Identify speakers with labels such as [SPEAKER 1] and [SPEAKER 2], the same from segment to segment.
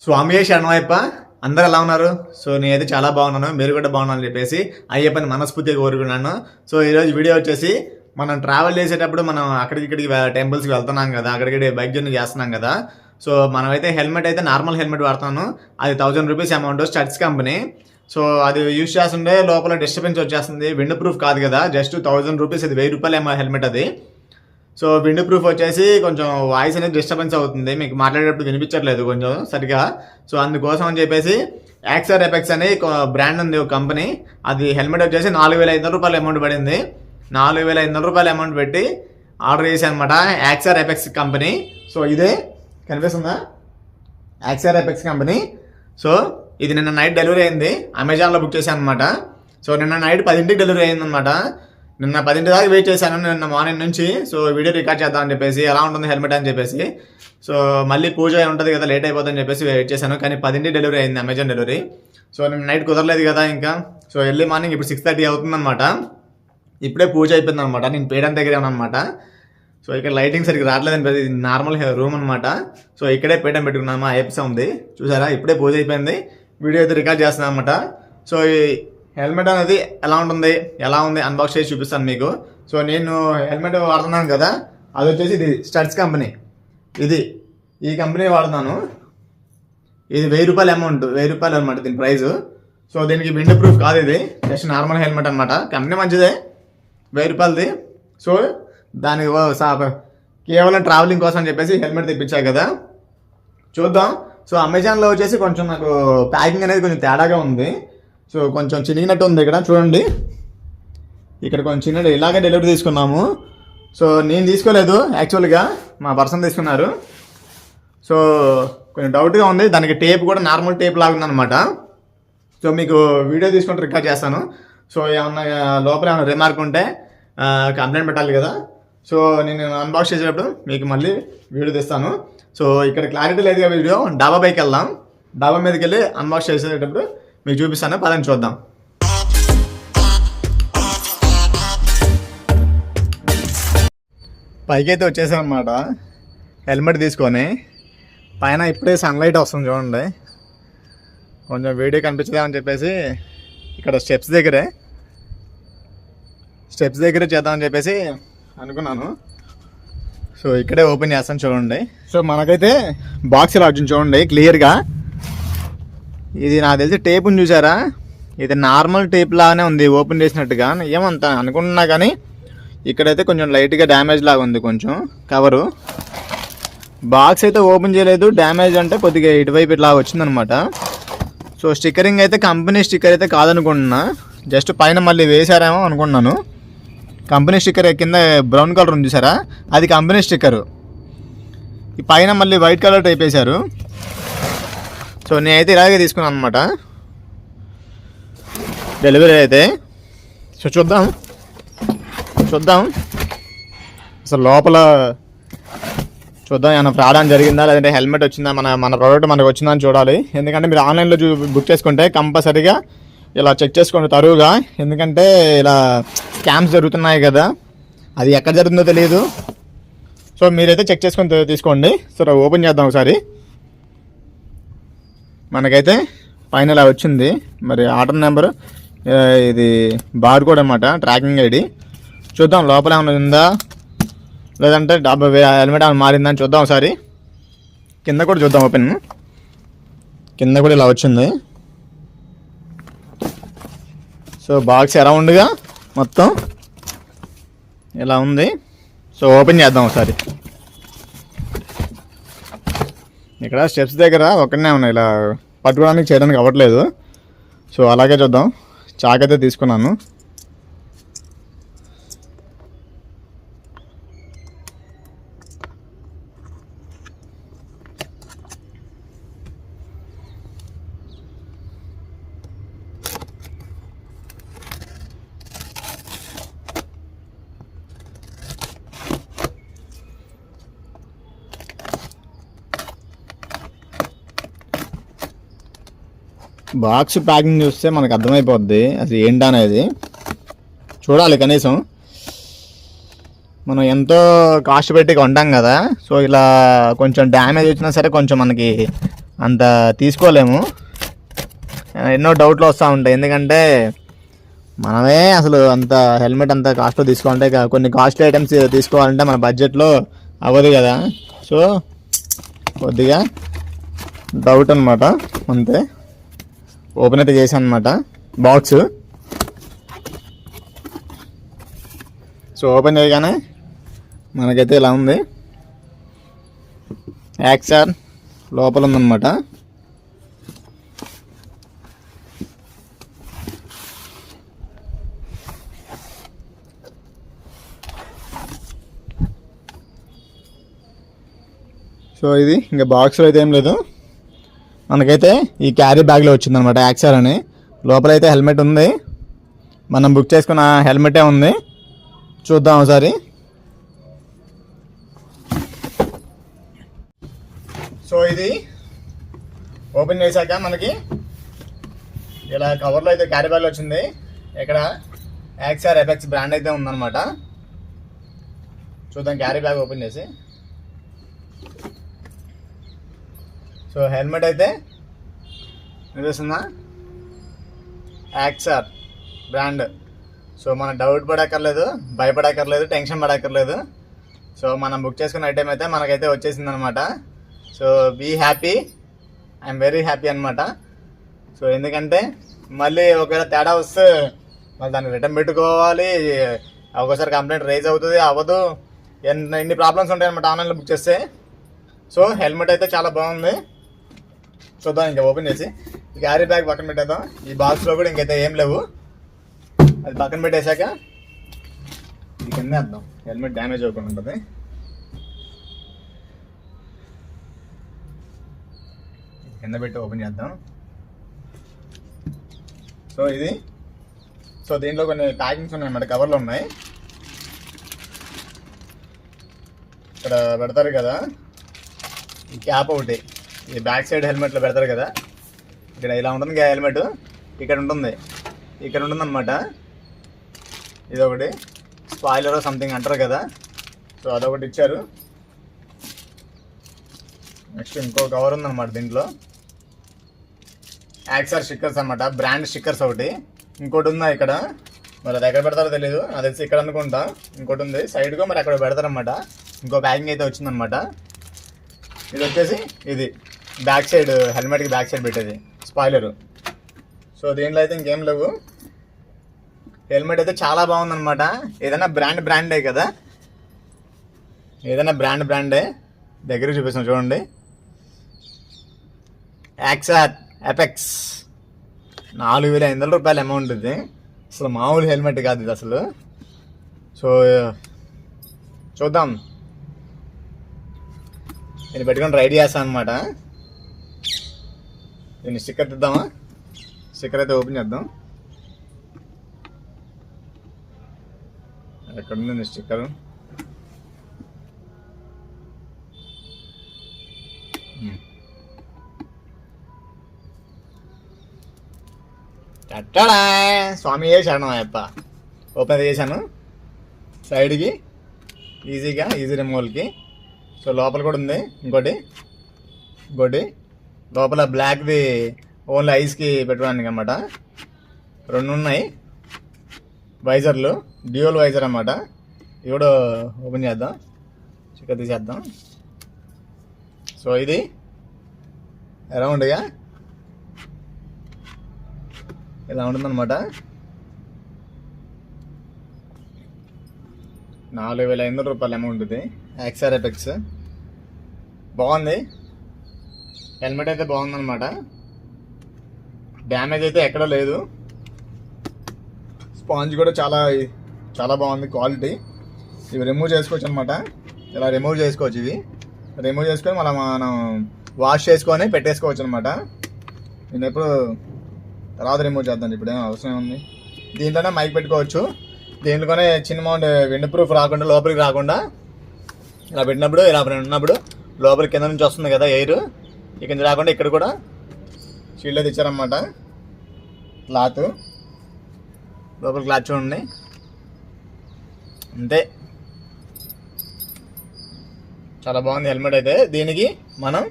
[SPEAKER 1] స్వామియే శరణమయ్యప్ప. అందరూ ఎలా ఉన్నారు? సో నేనైతే చాలా బాగున్నాను, మీరు కూడా బాగున్నాను చెప్పేసి అయ్యప్పని మనస్ఫూర్తిగా కోరుకున్నాను. సో ఈరోజు వీడియో వచ్చేసి మనం ట్రావెల్ చేసేటప్పుడు మనం అక్కడికి టెంపుల్స్కి వెళ్తున్నాం కదా, అక్కడికి బైక్ జర్నీ చేస్తున్నాం కదా. సో మనమైతే హెల్మెట్ అయితే నార్మల్ హెల్మెట్ వాడుతున్నాను. అది 1000 rupees amount, studs company. So అది యూజ్ చేస్తుంటే లోపల డిస్టర్బెన్స్ వచ్చేస్తుంది. విండ్ ప్రూఫ్ కాదు కదా, జస్ట్ 1000 రూపీస్, అది 1000 రూపాయలు హెల్మెట్ అది. సో విండ్ ప్రూఫ్ వచ్చేసి కొంచెం వాయిస్ అనేది డిస్టర్బెన్స్ అవుతుంది, మీకు మాట్లాడేటప్పుడు వినిపించట్లేదు కొంచెం సరిగా. సో అందుకోసం అని చెప్పేసి యాక్సర్ ఎఫెక్ట్స్ అని బ్రాండ్ ఉంది, ఒక కంపెనీ. అది హెల్మెట్ వచ్చేసి 4500 రూపాయలు అమౌంట్ పడింది. 4500 రూపాయలు అమౌంట్ పెట్టి ఆర్డర్ చేశాను అనమాట, యాక్సర్ ఎఫెక్ట్స్ కంపెనీ. సో ఇదే కనిపిస్తుందా, యాక్సర్ ఎఫెక్ట్స్ కంపెనీ. సో ఇది నిన్న నైట్ డెలివరీ అయింది, అమెజాన్లో బుక్ చేశాను అనమాట. సో నిన్న నైట్ 10ంటికి డెలివరీ అయిందనమాట. నిన్న 10ంటి దాకా వెయిట్ చేశాను, నిన్న మార్నింగ్ నుంచి. సో వీడియో రికార్డ్ చేద్దామని చెప్పేసి, ఎలా ఉంటుంది హెల్మెట్ అని చెప్పేసి. సో మళ్ళీ పూజ ఉంటుంది కదా, లేట్ అయిపోతుందని చెప్పేసి వెయిట్ చేశాను. కానీ 10ంటికి డెలివరీ అయింది, అమెజాన్ డెలివరీ. సో నిన్న నైట్ కుదరలేదు కదా ఇంకా. సో ఎర్లీ మార్నింగ్ ఇప్పుడు 6:30 అవుతుందన్నమాట. ఇప్పుడే పూజ అయిపోయింది అనమాట. నేను పేడం దగ్గరే ఉన్నానమాట. సో ఇక్కడ లైటింగ్ సరిగ్గా రావట్లేదని, ఇది నార్మల్ రూమ్ అనమాట. సో ఇక్కడే పీఠం పెట్టుకున్నాము, ఐఎప్సా ఉంది చూసారా. ఇప్పుడే పూజ అయిపోయింది, వీడియో అయితే రికార్డ్ చేస్తున్నాను అనమాట. సో ఈ హెల్మెట్ అనేది ఎలా ఉంది అన్బాక్స్ చేసి చూపిస్తాను మీకు. సో నేను హెల్మెట్ వాడుతున్నాను కదా, అది వచ్చేసి ఇది స్టడ్స్ కంపెనీ. ఈ కంపెనీ వాడుతున్నాను. ఇది 1000 రూపాయల అమౌంట్, 1000 రూపాయలు అనమాట దీని ప్రైస్. సో దీనికి విండ్ ప్రూఫ్ కాదు, ఇది జస్ట్ నార్మల్ హెల్మెట్ అనమాట. కంపెనీ మంచిదే, 1000 రూపాయలది. సో దానికి కేవలం ట్రావెలింగ్ కోసం అని చెప్పేసి హెల్మెట్ తెప్పించాయి కదా, చూద్దాం. సో అమెజాన్లో వచ్చేసి కొంచెం నాకు ప్యాకింగ్ అనేది కొంచెం తేడాగా ఉంది. సో కొంచెం చినిగినట్టు ఉంది ఇక్కడ చూడండి, ఇక్కడ కొంచెం చిన్నది. ఇలాగే డెలివరీ తీసుకున్నాము. సో నేను తీసుకోలేదు, యాక్చువల్గా మా పర్సన్ తీసుకున్నారు. సో కొంచెం డౌట్గా ఉంది, దానికి టేప్ కూడా నార్మల్ టేప్ లాగా ఉందన్నమాట. సో మీకు వీడియో తీసుకుంటే రికార్డ్ చేస్తాను. సో ఏమన్నా లోపల ఏమైనా రిమార్క్ ఉంటే కంప్లైంట్ పెట్టాలి కదా. సో నేను అన్బాక్స్ చేసేటప్పుడు మీకు మళ్ళీ వీడియో తీస్తాను. సో ఇక్కడ క్లారిటీ లేదుగా వీడియో, డాబా పైకి వెళ్దాం. డాబా మీదకి వెళ్ళి అన్బాక్స్ చేసేటప్పుడు మీకు చూపిస్తాను, పదని చూద్దాం. పైకి అయితే వచ్చేసాం అనమాట, హెల్మెట్ తీసుకొని. పైన ఇప్పుడే సన్లైట్ వస్తుంది చూడండి, కొంచెం వీడియో కనిపించదేమని చెప్పేసి ఇక్కడ స్టెప్స్ దగ్గరే చేద్దామని చెప్పేసి అనుకున్నాను. సో ఇక్కడే ఓపెన్ చేస్తాను చూడండి. సో మనకైతే బాక్స్ ఇలా వచ్చింది చూడండి క్లియర్గా. ఇది నాకు తెలిసి టేప్ని చూసారా, ఇది నార్మల్ టేప్ లాగానే ఉంది ఓపెన్ చేసినట్టుగా, ఏమంత అనుకుంటున్నా. కానీ ఇక్కడైతే కొంచెం లైట్గా డ్యామేజ్ లాగా ఉంది, కొంచెం కవరు. బాక్స్ అయితే ఓపెన్ చేయలేదు, డ్యామేజ్ అంటే కొద్దిగా ఇటువైపు ఇట్లా వచ్చిందనమాట. సో స్టిక్కరింగ్ అయితే కంపెనీ స్టిక్కర్ అయితే కాదనుకుంటున్నా, జస్ట్ పైన మళ్ళీ వేసారేమో అనుకుంటున్నాను. కంపెనీ స్టిక్కర్ కింద బ్రౌన్ కలర్ ఉంది చూసారా, అది కంపెనీ స్టిక్కరు. ఈ పైన మళ్ళీ వైట్ కలర్ టైప్ వేశారు. సో నేనైతే ఇలాగే తీసుకున్నాను అనమాట డెలివరీ అయితే. సో చూద్దాం అసలు లోపల చూద్దాం, ఏమైనా ఫ్రాడ్ జరిగిందా లేదంటే హెల్మెట్ వచ్చిందా, మన ప్రోడక్ట్ మనకు వచ్చిందా అని చూడాలి. ఎందుకంటే మీరు ఆన్లైన్లో బుక్ చేసుకుంటే కంపల్సరీగా ఇలా చెక్ చేసుకోండి తరువుగా. ఎందుకంటే ఇలా స్కామ్స్ జరుగుతున్నాయి కదా, అది ఎక్కడ జరుగుతుందో తెలియదు. సో మీరైతే చెక్ చేసుకొని తీసుకోండి. సో ఓపెన్ చేద్దాం ఒకసారి. మనకైతే పైన ఇలా వచ్చింది, మరి ఆర్డర్ నెంబర్, ఇది బార్ కోడ్ అనమాట, ట్రాకింగ్ ఐడి. చూద్దాం లోపల ఏమైనా ఉందా లేదంటే హెల్మెట్ ఏమైనా మారిందా అని చూద్దాం ఒకసారి. కింద కూడా చూద్దాం, ఓపెన్ కింద కూడా ఇలా వచ్చింది. సో బాక్స్ అరౌండ్గా మొత్తం ఇలా ఉంది. సో ఓపెన్ చేద్దాం ఒకసారి. ఇక్కడ స్టెప్స్ దగ్గర ఒకనే ఉన్నాయి, ఇలా పట్టుకోవడానికి చేయడానికి అవ్వట్లేదు. సో అలాగే చూద్దాం. చాక్ అయితే తీసుకున్నాను. బాక్స్ ప్యాకింగ్ చూస్తే మనకు అర్థమైపోద్ది అసలు ఏంటనేది. చూడాలి, కనీసం మనం ఎంతో కాస్ట్ పెట్టి కొంటాం కదా. సో ఇలా కొంచెం డ్యామేజ్ వచ్చినా సరే కొంచెం మనకి అంత తీసుకోలేము, ఎన్నో డౌట్లు వస్తూ ఉంటాయి. ఎందుకంటే మనమే అసలు అంత హెల్మెట్ అంత కాస్ట్లో తీసుకోవాలంటే కొన్ని కాస్ట్లీ ఐటమ్స్ తీసుకోవాలంటే మన బడ్జెట్లో అవ్వదు కదా. సో కొద్దిగా డౌట్ అనమాట, అంతే. ఓపెన్ అయితే చేశాను అనమాట బాక్స్. సో ఓపెన్ చేయగానే మనకైతే ఇలా ఉంది. యాక్సార్ లోపల ఉందన్నమాట. సో ఇది ఇంకా బాక్స్లో అయితే ఏం లేదు, మనకైతే ఈ క్యారీ బ్యాగ్లో వచ్చిందనమాట యాక్సార్ అని. లోపలైతే హెల్మెట్ ఉంది, మనం బుక్ చేసుకున్న హెల్మెటే ఉంది. చూద్దాం ఒకసారి. సో ఇది ఓపెన్ చేశాక మనకి ఇలా కవర్లో అయితే క్యారీ బ్యాగ్లో వచ్చింది. ఇక్కడ యాక్సార్ ఎఫెక్స్ బ్రాండ్ అయితే ఉందన్నమాట. చూద్దాం క్యారీ బ్యాగ్ ఓపెన్ చేసి. సో హెల్మెట్ అయితే నిలుస్తుందా, యాక్సార్ బ్రాండ్. సో మనం డౌట్ పడక్కర్లేదు, భయపడక్కర్లేదు, టెన్షన్ పడక్కర్లేదు. సో మనం బుక్ చేసుకున్న ఐటెం అయితే మనకైతే వచ్చేసింది అనమాట. So be happy, I'm very happy అనమాట. సో ఎందుకంటే మళ్ళీ ఒకవేళ తేడా వస్తే మళ్ళీ దాన్ని రిటర్న్ పెట్టుకోవాలి, ఒక్కోసారి కంప్లైంట్ రైజ్ అవుతుంది, అవ్వదు, ఎన్ని ప్రాబ్లమ్స్ ఉంటాయి అనమాట ఆన్లైన్లో బుక్ చేస్తే. సో హెల్మెట్ అయితే చాలా బాగుంది. చూద్దాం ఇంకా ఓపెన్ చేసి. ఈ క్యారీ బ్యాగ్ పక్కన పెట్టేద్దాం. ఈ బాక్స్లో కూడా ఇంకైతే ఏం లేవు, అది పక్కన పెట్టేశాక ఇది కింద వేద్దాం, హెల్మెట్ డ్యామేజ్ అవ్వకుండా ఉంటుంది. కింద పెట్టి ఓపెన్ చేద్దాం. సో ఇది, సో దీంట్లో కొన్ని ప్యాకింగ్స్ ఉన్నాయి అన్నమాట, కవర్లు ఉన్నాయి. ఇక్కడ పెడతారు కదా ఈ క్యాప్ ఒకటి, ఈ బ్యాక్ సైడ్ హెల్మెట్లో పెడతారు కదా, ఇక్కడ ఇలా ఉంటుంది కదా హెల్మెట్, ఇక్కడ ఉంటుంది, ఇక్కడ ఉంటుంది అనమాట. ఇది ఒకటి స్పాయిలర్ సంథింగ్ అంటారు కదా, సో అదొకటి ఇచ్చారు. నెక్స్ట్ ఇంకో కవర్ ఉందన్నమాట, దీంట్లో యాక్సార్ స్టిక్కర్స్ అనమాట, బ్రాండ్ స్టిక్కర్స్ ఒకటి. ఇంకోటి ఉందా ఇక్కడ, మరి అది ఎక్కడ పెడతారో తెలియదు, అది తెలిసి ఇక్కడ అనుకుంటా. ఇంకోటి ఉంది సైడ్గా, మరి అక్కడ పెడతారనమాట. ఇంకో ప్యాకింగ్ అయితే వచ్చిందనమాట. ఇది వచ్చేసి ఇది బ్యాక్ సైడ్, హెల్మెట్కి బ్యాక్ సైడ్ పెట్టేది స్పాయిలరు. సో దీంట్లో అయితే ఇంకేం లేవు. హెల్మెట్ అయితే చాలా బాగుందనమాట. ఏదైనా బ్రాండే కదా, ఏదైనా బ్రాండే. దగ్గర చూపిస్తాం చూడండి, యాక్సార్ ఎఫెక్స్ 4,500 రూపాయల అమౌంట్. ఇది అసలు మామూలు హెల్మెట్ కాదు ఇది అసలు. సో చూద్దాం, నేను పెట్టుకొని రైడ్ చేస్తాను అనమాట. దీన్ని స్టిక్కర్ తిద్దామా, స్టిక్కర్ అయితే ఓపెన్ చేద్దాం. ఎక్కడుంది స్టిక్కర్, కట్టడా స్వామి శరణం అయ్యప్ప. ఓపెన్ చేశాను సైడ్కి, ఈజీ రిమూవల్కి. సో లోపల కూడా ఉంది ఇంకోటి లోపల బ్లాక్ది ఓన్లీ ఐస్కి పెట్టుకోవడానికి అనమాట. 2 ఉన్నాయి వైజర్లు, డ్యూయల్ వైజర్ అన్నమాట. ఇది కూడా ఓపెన్ చేద్దాం, చికెన్ తీసేద్దాం. సో ఇది అరౌండ్గా ఇలా ఉంటుందన్నమాట. 4,500 రూపాయల అమౌంట్ ఇది. యాక్సార్ ఎఫెక్స్ బాగుంది, హెల్మెట్ అయితే బాగుందన్నమాట. డ్యామేజ్ అయితే ఎక్కడ లేదు. స్పాంజ్ కూడా చాలా బాగుంది క్వాలిటీ. ఇవి రిమూవ్ చేసుకోవచ్చు అనమాట, ఇలా రిమూవ్ చేసుకోవచ్చు. ఇవి రిమూవ్ చేసుకొని మనం వాష్ చేసుకొని పెట్టేసుకోవచ్చు అనమాట. నేను ఎప్పుడు తర్వాత రిమూవ్ చేద్దాం, ఇప్పుడు ఏం అవసరం ఉంది. దీంట్లోనే మైక్ పెట్టుకోవచ్చు. దీంట్లోనే చిన్న అమౌంట్ విండ్ ప్రూఫ్ రాకుండా, లోపలికి రాకుండా ఇలా పెట్టినప్పుడు, ఇలా ఉన్నప్పుడు లోపలికి కింద నుంచి వస్తుంది కదా ఎయిర్, ఇక నుంచి రాకుండా ఇక్కడ కూడా షీల్డ్ అయితే ఇచ్చారన్నమాట. క్లాత్, లోపల క్లాత్ చూడండి, అంతే. చాలా బాగుంది హెల్మెట్ అయితే. దీనికి మనం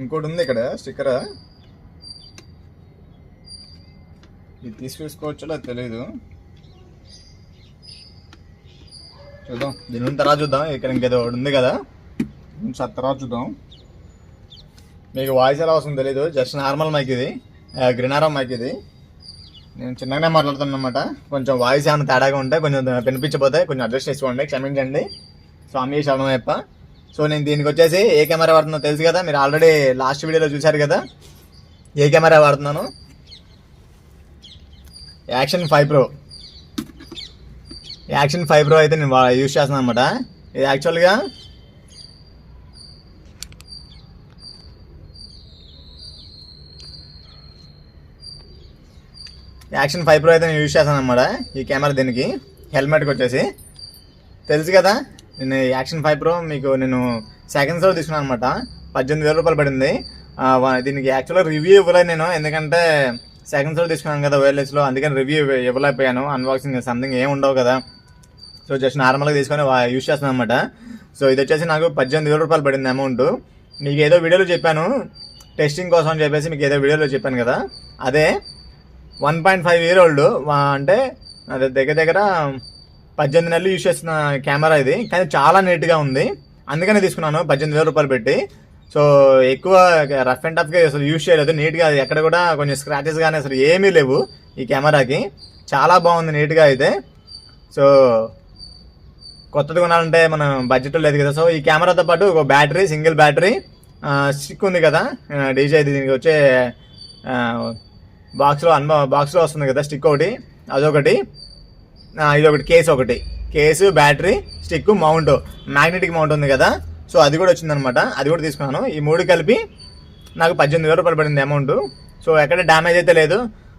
[SPEAKER 1] ఇంకోటి ఉంది ఇక్కడ స్టిక్కర్, ఇది తీసుకొచ్చుకోవచ్చో అది తెలియదు, చూద్దాం. దీని తర్వాత చూద్దాం. ఇక్కడ ఇంకేదో ఉంది కదా, తర్వాత చూద్దాం. మీకు వాయిస్ ఎలా వస్తుందో తెలీదు, జస్ట్ నార్మల్ మైక్ ఇది, గ్రినారో మైక్ ఇది. నేను చిన్నగానే మాట్లాడుతున్నాను అనమాట. కొంచెం వాయిస్ ఏమైనా తేడాగా ఉంటే కొంచెం వినిపించకపోతే కొంచెం అడ్జస్ట్ చేసుకోండి, క్షమించండి. స్వామి శరణమయ్యప్ప. సో నేను దీనికి వచ్చేసి ఏ కెమెరా వాడుతుందో తెలుసు కదా, మీరు ఆల్రెడీ లాస్ట్ వీడియోలో చూశారు కదా ఏ కెమెరా వాడుతున్నాను. Action 5 Pro. యాక్షన్ 5 Pro అయితే నేను యూజ్ చేస్తున్నాను అనమాట. ఇది యాక్చువల్గా యాక్షన్ 5 Pro అయితే నేను యూజ్ చేస్తాను అనమాట. ఈ కెమెరా దీనికి హెల్మెట్కి వచ్చేసి తెలుసు కదా, నేను యాక్షన్ 5 Pro మీకు నేను సెకండ్స్లో తీసుకున్నాను అనమాట. 18,000 రూపాయలు పడింది. దీనికి యాక్చువల్గా రివ్యూ ఇవ్వలేదు నేను, ఎందుకంటే సెకండ్స్లో తీసుకున్నాను కదా వైర్లెస్లో, అందుకని రివ్యూ ఇవ్వలేకపోయాను. అన్బాక్సింగ్ సంథింగ్ ఏమి ఉండవు కదా, సో జస్ట్ నార్మల్గా తీసుకొని యూజ్ చేస్తున్నాను అనమాట. సో ఇది వచ్చేసి నాకు 18,000 రూపాయలు పడింది అమౌంట్. మీకు ఏదో వీడియోలో చెప్పాను టెస్టింగ్ కోసం అని చెప్పేసి, మీకు ఏదో వీడియోలో చెప్పాను కదా, అదే 1.5 year old, అంటే అది దగ్గర 18 నెలలు యూజ్ చేస్తున్న కెమెరా ఇది. కానీ చాలా నీట్గా ఉంది, అందుకనే తీసుకున్నాను 18,000 రూపాయలు పెట్టి. సో ఎక్కువ రఫ్ అండ్ టఫ్గా అసలు యూజ్ చేయలేదు, నీట్గా ఎక్కడ కూడా కొంచెం స్క్రాచెస్ కానీ అసలు ఏమీ లేవు ఈ కెమెరాకి. చాలా బాగుంది నీట్గా అయితే. సో కొత్తది కొనాలంటే మనం బడ్జెట్ లేదు కదా. సో ఈ కెమెరాతో పాటు ఒక బ్యాటరీ, సింగిల్ బ్యాటరీ, స్టిక్ ఉంది కదా డీజే, దీనికి వచ్చే బాక్స్లో వస్తుంది కదా స్టిక్ ఒకటి, అదొకటి, ఇదొకటి, case, battery, stick, mount, magnetic mount ఉంది కదా, సో అది కూడా వచ్చిందనమాట. అది కూడా తీసుకున్నాను. ఈ 3 కలిపి నాకు 18,000 రూపాయలు పడింది అమౌంట్. సో ఎక్కడ డ్యామేజ్ అయితే లేదు.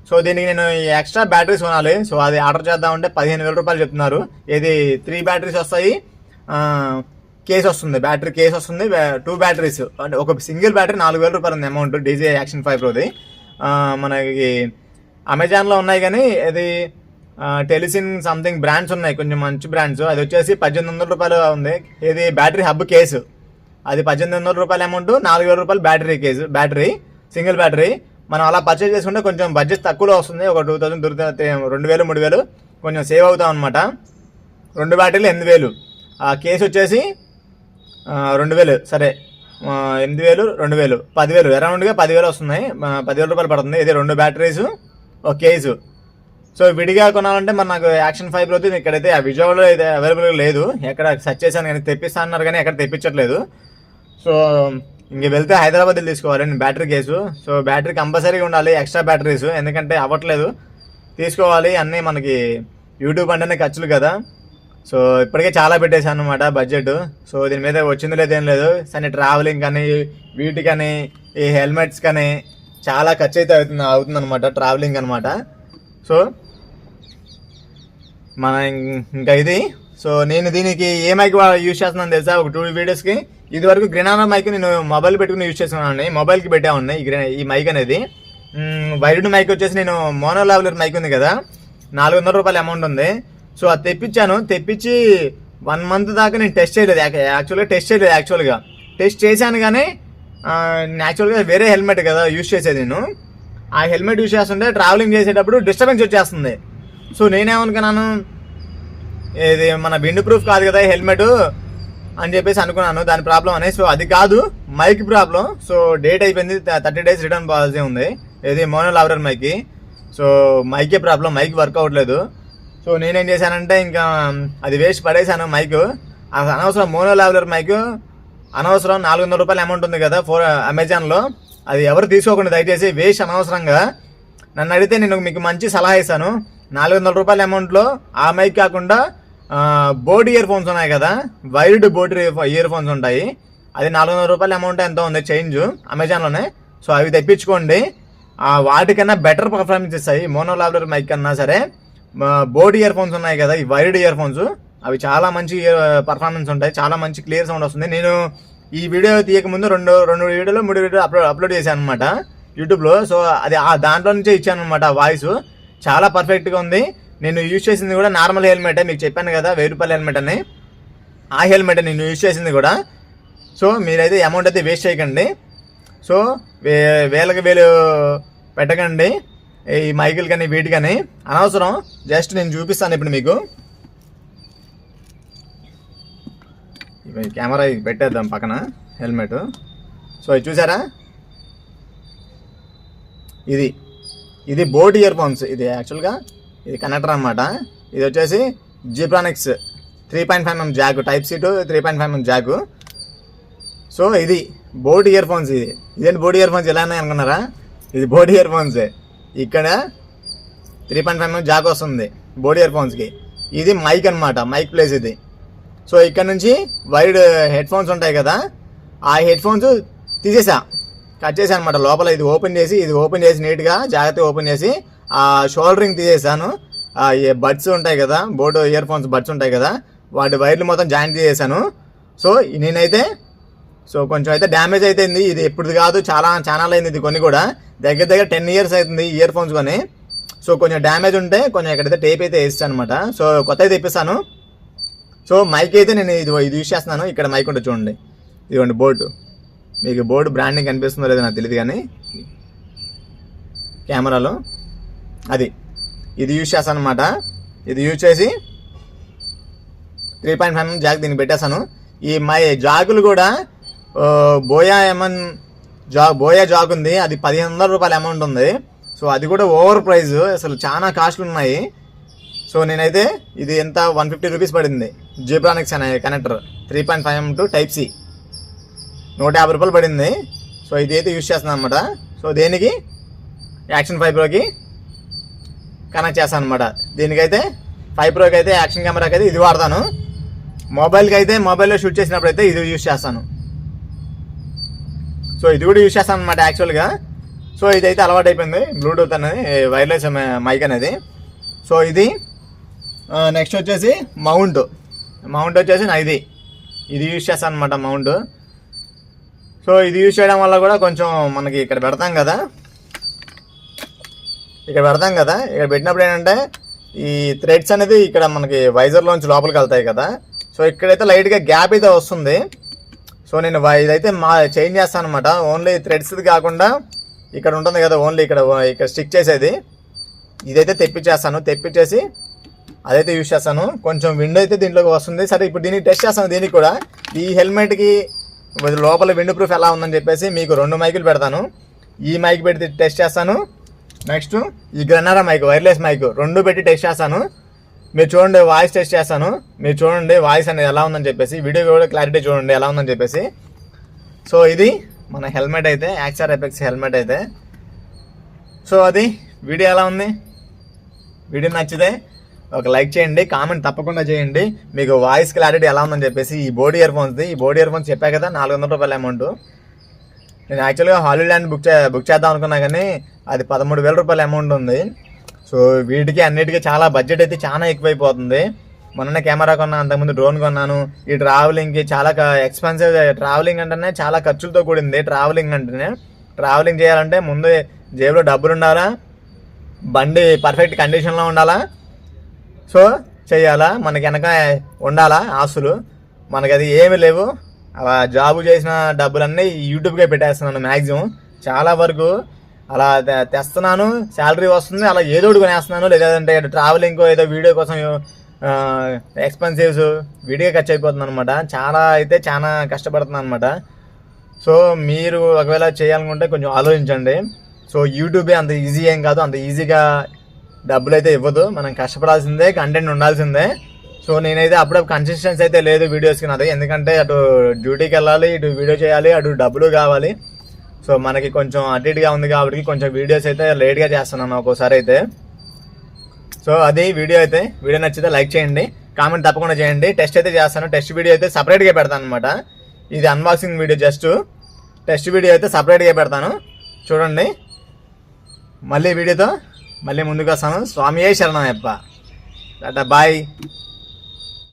[SPEAKER 1] సో దీనికి నేను ఎక్స్ట్రా బ్యాటరీస్ కొనాలి. సో అది ఆర్డర్ చేద్దామంటే 15,000 రూపాయలు చెప్తున్నారు. ఇది 3 బ్యాటరీస్ వస్తాయి, కేసు వస్తుంది, బ్యాటరీ కేసు వస్తుంది, 2 బ్యాటరీస్, అంటే ఒక సింగిల్ బ్యాటరీ 4,000 రూపాయలు ఉంది అమౌంట్. డీజే యాక్షన్ 5 Proది మనకి అమెజాన్లో ఉన్నాయి, కానీ అది టెలిసిన్ సంథింగ్ బ్రాండ్స్ ఉన్నాయి, కొంచెం మంచి బ్రాండ్స్. అది వచ్చేసి 1800 రూపాయలు ఉంది. ఇది బ్యాటరీ హబ్ కేసు, అది 1800 రూపాయల అమౌంట్, 4,000 రూపాయలు battery case, battery single battery. మనం అలా పర్చేజ్ చేసుకుంటే కొంచెం బడ్జెట్ తక్కువలో వస్తుంది, ఒక 2,000 2,000 3,000 కొంచెం సేవ్ అవుతాం అనమాట. 2 బ్యాటరీలు 8,000, ఆ కేసు వచ్చేసి 2,000, సరే 8,000 2,000 10,000, అరౌండ్గా 10,000 వస్తున్నాయి, 10,000 రూపాయలు పడుతుంది. ఇది 2 బ్యాటరీస్, ఒక కేసు. సో విడిగా కొనాలంటే మరి నాకు యాక్షన్ 5 Pro ఇక్కడైతే విజయవాడలో అయితే అవైలబుల్గా లేదు. ఎక్కడ సెర్చ్ చేశాను కానీ తెప్పిస్తా అన్నారు, కానీ ఎక్కడ తెప్పించట్లేదు. సో ఇంక వెళ్తే హైదరాబాద్ తీసుకోవాలి నేను బ్యాటరీ కేసు. సో బ్యాటరీ కంపల్సరీగా ఉండాలి, ఎక్స్ట్రా బ్యాటరీస్, ఎందుకంటే అవ్వట్లేదు, తీసుకోవాలి. అన్నీ మనకి యూట్యూబ్ అంటేనే ఖర్చులు కదా. సో ఇప్పటికే చాలా పెట్టేశాను అనమాట బడ్జెట్. సో దీని మీద వచ్చింది లేదు ఏం లేదు, సరే ట్రావెలింగ్ కానీ వీటికని ఈ హెల్మెట్స్ కానీ చాలా ఖర్చు అయితే అవుతుంది అనమాట, ట్రావెలింగ్ అనమాట. సో మన ఇంకా ఇది. సో నేను దీనికి ఏ మైక్ యూజ్ చేస్తున్నాను తెలుసా, ఒక 2 వీడియోస్కి. ఇది వరకు గ్రెనారో మైక్ నేను మొబైల్ పెట్టుకుని యూజ్ చేస్తున్నాను, మొబైల్కి పెట్టా ఉన్నాయి ఈ మైక్ అనేది. వైర్డ్ మైక్ వచ్చేసి నేను మోనో లెవెలర్ మైక్ ఉంది కదా, 400 రూపాయల అమౌంట్ ఉంది. సో అది తెప్పించి 1 month దాకా నేను టెస్ట్ చేయలేదు. యాక్చువల్గా టెస్ట్ చేశాను, కానీ యాక్చువల్గా వేరే హెల్మెట్ కదా యూజ్ చేసేది నేను. ఆ హెల్మెట్ యూజ్ చేస్తుంటే ట్రావెలింగ్ చేసేటప్పుడు డిస్టర్బెన్స్ వచ్చేస్తుంది. సో నేనేమనుకున్నాను, ఇది మన విండ్ ప్రూఫ్ కాదు కదా హెల్మెట్ అని చెప్పేసి అనుకున్నాను, దాని ప్రాబ్లం అనేది. సో అది కాదు, మైక్ ప్రాబ్లం. సో డేట్ అయిపోయింది, 30 days రిటర్న్ పాలసీ ఉంది ఇది మోనో లెవెలర్ మైక్కి. సో మైకే ప్రాబ్లం, మైక్ వర్క్ అవ్వట్లేదు. సో నేనేం చేశానంటే ఇంకా అది వేస్ట్ పడేశాను మైక్. అనవసరం మోనో లెవెలర్ మైక్ అనవసరం, 400 రూపాయల అమౌంట్ ఉంది కదా అమెజాన్లో, అది ఎవరు తీసుకోకుండా దయచేసి, వేస్ట్ అనవసరంగా. నన్ను అడిగితే నేను మీకు మంచి సలహా ఇస్తాను. 400 రూపాయల అమౌంట్లో ఆ మైక్ కాకుండా బోట్ ఇయర్ ఫోన్స్ ఉన్నాయి కదా, వైర్డ్ బోట్ ఇయర్ ఫోన్స్ ఉంటాయి, అది 400 రూపాయల అమౌంట్ ఎంతో ఉంది చేంజ్ అమెజాన్లోనే. సో అవి తెప్పించుకోండి, వాటికన్నా బెటర్ పర్ఫార్మెన్స్ ఇస్తాయి మోనో లెవెలర్ మైక్ కన్నా. సరే బోట్ ఇయర్ ఫోన్స్ ఉన్నాయి కదా, ఈ వైర్డ్ ఇయర్ ఫోన్స్, అవి చాలా మంచి పర్ఫార్మెన్స్ ఉంటాయి, చాలా మంచి క్లియర్ సౌండ్ వస్తుంది. నేను ఈ వీడియో తీయక ముందు 2 వీడియోలు 3 వీడియోలు అప్లోడ్ చేశాను అనమాట యూట్యూబ్లో. సో అది దాంట్లో నుంచే ఇచ్చాను అనమాట వాయిస్, చాలా పర్ఫెక్ట్గా ఉంది. నేను యూజ్ చేసింది కూడా నార్మల్ హెల్మెటే, మీకు చెప్పాను కదా 1000 రూపాయల హెల్మెట్ అని, ఆ హెల్మెట్ నేను యూజ్ చేసింది కూడా. సో మీరైతే అమౌంట్ అయితే వేస్ట్ చేయకండి. సో వేలకు వేలు పెట్టకండి ఈ మైకులు కానీ వీటికని, అనవసరం. జస్ట్ నేను చూపిస్తాను ఇప్పుడు మీకు. కెమెరా పెట్టేద్దాం పక్కన, హెల్మెట్. సో ఇది చూసారా, ఇది బోట్ ఇయర్ ఫోన్స్. ఇది యాక్చువల్గా ఇది కనెక్టర్ అన్నమాట. ఇది వచ్చేసి Zebronics 3.5mm jack, type C to 3.5mm jack. So ఇది బోట్ ఇయర్ ఫోన్స్. ఇదేంటి బోట్ ఇయర్ ఫోన్స్ ఎలా ఉన్నాయి అనుకున్నారా? ఇది బోట్ ఇయర్ ఫోన్సే. ఇక్కడ 3.5mm జాక్ వస్తుంది బోట్ ఇయర్ ఫోన్స్కి. ఇది మైక్ అనమాట, మైక్ ప్లేస్ ఇది. సో ఇక్కడ నుంచి వైడ్ హెడ్ ఫోన్స్ ఉంటాయి కదా, ఆ హెడ్ ఫోన్స్ తీసేసా, కట్ చేశాను అనమాట. లోపల ఇది ఓపెన్ చేసి నీట్గా జాగ్రత్తగా ఓపెన్ చేసి ఆ షోల్డరింగ్ తీసేసాను. బడ్స్ ఉంటాయి కదా, బోట్ ఇయర్ ఫోన్స్ బడ్స్ ఉంటాయి కదా, వాటి వైర్లు మొత్తం జాయింట్ తీసేసాను. సో నేనైతే కొంచెం అయితే డ్యామేజ్ అయిపోయింది. ఇది ఎప్పుడు కాదు, చాలా అయింది ఇది. కొన్ని కూడా దగ్గర 10 years అవుతుంది ఇయర్ ఫోన్స్ కొని. సో కొంచెం డ్యామేజ్ ఉంటే కొంచెం ఎక్కడైతే టేప్ అయితే వేస్తాను అనమాట. సో కొత్త అయితే తెప్పిస్తాను. సో మైక్ అయితే నేను ఇది యూజ్ చేస్తున్నాను. ఇక్కడ మైక్ ఉంటుంది చూడండి, ఇదిగోండి బోట్. మీకు బోర్డు బ్రాండింగ్ కనిపిస్తుందో లేదో నాకు తెలియదు కానీ కెమెరాలో ఇది యూజ్ చేస్తాను అనమాట. ఇది యూజ్ చేసి 3.5mm జాక్ దీనికి పెట్టేశాను. ఈ జాకులు కూడా బోయా జాక్ ఉంది, అది 1500 రూపాయల అమౌంట్ ఉంది. సో అది కూడా ఓవర్ ప్రైస్, అసలు చాలా కాస్ట్లు ఉన్నాయి. సో నేనైతే ఇది ఎంత 150 రూపీస్ పడింది. జిబ్రానిక్స్ అనే connector 3.5mm to type C 150 రూపాయలు పడింది. సో ఇది అయితే యూజ్ చేస్తున్నాను అనమాట. సో దేనికి యాక్షన్ 5 ప్రోకి కనెక్ట్ చేస్తాను అనమాట. దీనికైతే 5 ప్రోకి అయితే యాక్షన్ కెమెరాకి అయితే ఇది వాడతాను. మొబైల్కి అయితే మొబైల్లో షూట్ చేసినప్పుడు అయితే ఇది యూజ్ చేస్తాను. సో ఇది కూడా యూజ్ చేస్తాను అనమాట యాక్చువల్గా. సో ఇదైతే అలవాటు అయిపోయింది, బ్లూటూత్ అనేది, వైర్లెస్ మైక్ అనేది. సో ఇది నెక్స్ట్ వచ్చేసి మౌంట్ వచ్చేసి నా ఇది యూజ్ చేస్తాను అనమాట, మౌంట్. సో ఇది యూజ్ చేయడం వల్ల కూడా కొంచెం మనకి ఇక్కడ పెడతాం కదా, ఇక్కడ పెట్టినప్పుడు ఏంటంటే ఈ థ్రెడ్స్ అనేది ఇక్కడ మనకి వైజర్లోంచి లోపలికి వెళ్తాయి కదా. సో ఇక్కడైతే లైట్గా గ్యాప్ అయితే వస్తుంది. సో నేను ఇదైతే చేంజ్ చేస్తాను అనమాట. ఓన్లీ థ్రెడ్స్ది కాకుండా ఇక్కడ ఉంటుంది కదా, ఓన్లీ ఇక్కడ స్టిక్ చేసేది, ఇదైతే తెప్పించేసి అదైతే యూజ్ చేస్తాను. కొంచెం విండో అయితే దీంట్లోకి వస్తుంది. సరే ఇప్పుడు దీనికి టెస్ట్ చేస్తాను. దీనికి కూడా ఈ హెల్మెట్కి లోపల విండో ప్రూఫ్ ఎలా ఉందని చెప్పేసి మీకు 2 మైకులు పెడతాను. ఈ మైక్ పెట్టి టెస్ట్ చేస్తాను. నెక్స్ట్ ఈ గ్రన్నారా మైక్, వైర్లెస్ మైక్ 2 పెట్టి టెస్ట్ చేస్తాను. మీరు చూడండి, వాయిస్ టెస్ట్ చేస్తాను. మీరు చూడండి వాయిస్ అనేది ఎలా ఉందని చెప్పేసి, వీడియో కూడా క్లారిటీ చూడండి ఎలా ఉందని చెప్పేసి. సో ఇది మన హెల్మెట్ అయితే, యాక్సర్ ఎఫెక్ట్స్ హెల్మెట్ అయితే. సో అది వీడియో ఎలా ఉంది? వీడియో నచ్చితే ఒక లైక్ చేయండి, కామెంట్ తప్పకుండా చేయండి మీకు వాయిస్ క్లారిటీ ఎలా ఉందని చెప్పేసి. ఈ బోట్ ఇయర్ ఫోన్స్ చెప్పా కదా, 400 రూపాయల అమౌంట్. నేను యాక్చువల్గా హాలీల్యాండ్ బుక్ చేద్దాం అనుకున్నా కానీ అది 13,000 రూపాయల అమౌంట్ ఉంది. సో వీటికి అన్నిటికీ చాలా బడ్జెట్ అయితే చాలా ఎక్కువైపోతుంది. మొన్న కెమెరా కొన్నా, అంతకుముందు డ్రోన్ కొన్నాను. ఈ ట్రావెలింగ్కి చాలా ఎక్స్పెన్సివ్. ట్రావెలింగ్ అంటేనే చాలా ఖర్చులతో కూడింది. ట్రావెలింగ్ చేయాలంటే ముందు జేబులో డబ్బులు ఉండాలా, బండి పర్ఫెక్ట్ కండిషన్లో ఉండాలా, సో చెయ్యాలా, మనకి వెనక ఉండాలా ఆస్తులు. మనకి అది ఏమీ లేవు. అలా జాబు చేసిన డబ్బులన్నీ యూట్యూబ్కే పెట్టేస్తున్నాను మ్యాక్సిమం. చాలా వరకు అలా తెస్తున్నాను, శాలరీ వస్తుంది, అలా ఏదో ఒకటి కొనేస్తున్నాను. లేదంటే ట్రావెలింగ్ ఏదో వీడియో కోసం ఎక్స్పెన్సివ్స్ వీడియో ఖర్చు అయిపోతుంది అనమాట. చాలా కష్టపడుతున్నాను అనమాట. సో మీరు ఒకవేళ చేయాలనుకుంటే కొంచెం ఆలోచించండి. సో యూట్యూబే అంత ఈజీ ఏం కాదు, అంత ఈజీగా డబ్బులు అయితే ఇవ్వదు. మనం కష్టపడాల్సిందే, కంటెంట్ ఉండాల్సిందే. సో నేనైతే అప్పుడప్పుడు కన్సిస్టెన్సీ అయితే లేదు వీడియోస్కి నాది. ఎందుకంటే అటు డ్యూటీకి వెళ్ళాలి, ఇటు వీడియో చేయాలి, అటు డబ్బులు కావాలి. సో మనకి కొంచెం అటు ఇటుగా ఉంది కాబట్టి కొంచెం వీడియోస్ అయితే లేట్గా చేస్తున్నాను ఒక్కోసారి అయితే. సో అది వీడియో నచ్చితే లైక్ చేయండి, కామెంట్ తప్పకుండా చేయండి. టెస్ట్ అయితే చేస్తాను. టెస్ట్ వీడియో అయితే సపరేట్గా పెడతాను అనమాట. ఇది అన్బాక్సింగ్ వీడియో, టెస్ట్ వీడియో అయితే సపరేట్గా పెడతాను, చూడండి. మళ్ళీ వీడియోతో మళ్ళీ ముందుకు వస్తాను. స్వామియే శరణమయ్యప్ప. టాటా, బాయ్.